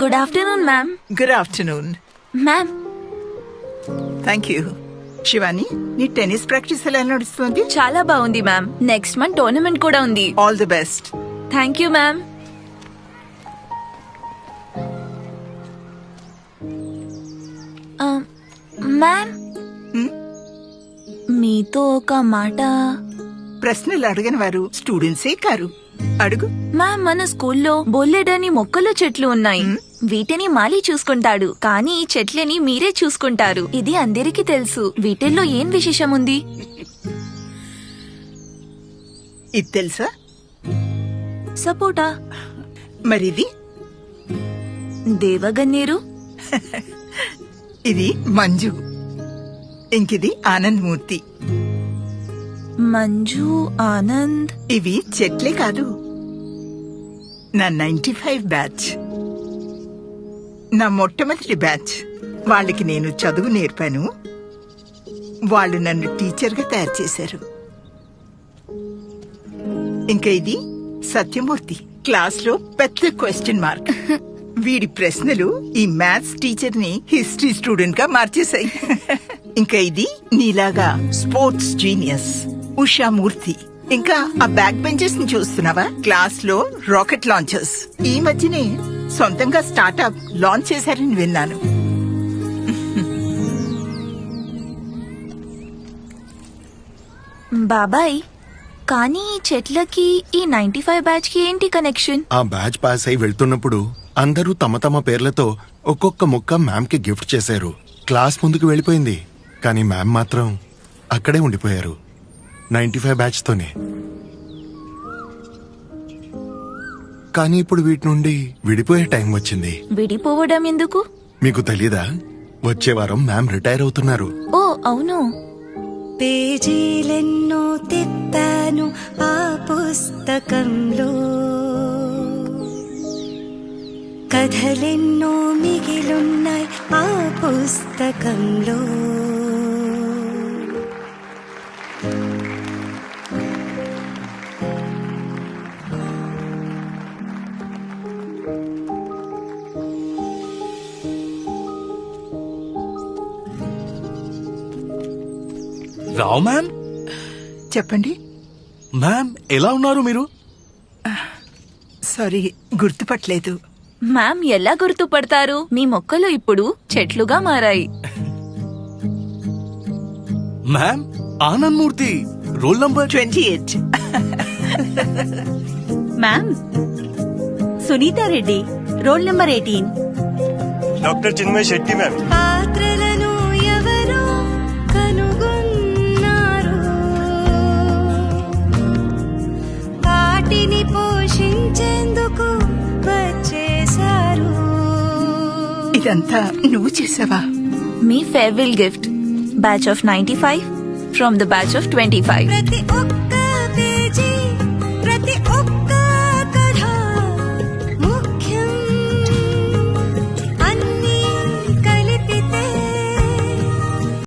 Good afternoon ma'am. Good afternoon. Ma'am, thank you. Shivani, నీ tennis practice ఎలా నడుస్తుంది? చాలా బాగుంది మ్యామ్. నెక్స్ట్ మంత్ టోర్నమెంట్ కూడా ఉంది. All the best. Thank you ma'am. Ma'am, మీతో ఒక మాట. ప్రశ్నలు అడగని వారు స్టూడెంట్సే కారు. అడుగు. మ్యామ్, మన స్కూల్లో బొల్లెడని మొక్కలు చెట్లు ఉన్నాయి. వీటిని మాలి చూసుకుంటాడు, కానీ ఈ చెట్లని మీరే చూసుకుంటారు. ఇది అందరికీ తెలుసు. వీటిల్లో ఏం విశేషం ఉంది? ఇది తెలుసా? సపోటా. మరిది? దేవగన్నేరు. ఇది మంజు. ఇంకిది ఆనంద్ మూర్తి. మంజు, ఆనంద్. ఇవి చెట్లే కాదు, నా 95 బ్యాచ్. నా మొట్టమొదటి బ్యాచ్. వాళ్ళకి నేను చదువు నేర్పాను. వాళ్ళు నన్ను టీచర్గా తయారు చేశారు. ఇంకా ఇది సత్యమూర్తి. క్లాస్లో పెద్ద క్వశ్చన్ మార్క్. వీడి ప్రశ్నలు ఈ మ్యాథ్స్ టీచర్ ని హిస్టరీ స్టూడెంట్ గా మార్చేశాయి. ఇంకా ఇది నీలాగా స్పోర్ట్స్ జీనియస్ ఉషామూర్తి. ఇంకా ఆ బ్యాక్ బెంచెస్ ని చూస్తున్నావా? క్లాస్ లో రాకెట్ లాంచర్స్. ఈ మధ్యనే సొంతంగా స్టార్ట్అప్ లాంచ్ చేశారని విన్నాను. బాబాయ్, కానీ ఈ చెట్లకి ఈ 95 బ్యాచ్ కి ఏంటి కనెక్షన్? ఆ బ్యాచ్ పాస్ అయి వెళ్తున్నప్పుడు అందరూ తమ తమ పేర్లతో ఒక్కొక్క ముక్క మ్యామ్ కి గిఫ్ట్ చేశారు. క్లాస్ ముందుకు వెళ్ళిపోయింది, కానీ మ్యామ్ మాత్రం అక్కడే ఉండిపోయారు 95 బ్యాచ్ తోనే. కానీ ఇప్పుడు వీటి నుండి విడిపోయే టైం వచ్చింది. విడిపోవడం ఎందుకు? మీకు తెలీదా? వచ్చే వారం మ్యామ్ రిటైర్ అవుతున్నారు. ఓ అవును. పేజీలెన్నో తిప్పాను ఆ పుస్తకంలో, కథలెన్నో మిగిలున్నాయి ఆ పుస్తకంలో. రావు మ్యామ్. చెప్పండి మ్యామ్, ఎలా ఉన్నారు మీరు? సారీ, గుర్తుపట్టలేదు. మ్యామ్ ఎలా గుర్తుపడతారు? మీ మొక్కలు ఇప్పుడు చెట్లుగా మారాయి. Ma'am, Anand Murthy, roll number 28. Ma'am, Sunita Reddy, roll number 18. Doctor Chinmay Shetty ma'am. పాత్రలను ఎవరో కనుగొన్నారు, వాటిని పోషించేందుకు వచ్చేశారు. ఇదంతా నువ్వు చేసావా? మీ farewell gift, batch of 95 from the batch of 25. ప్రతి ఒక్క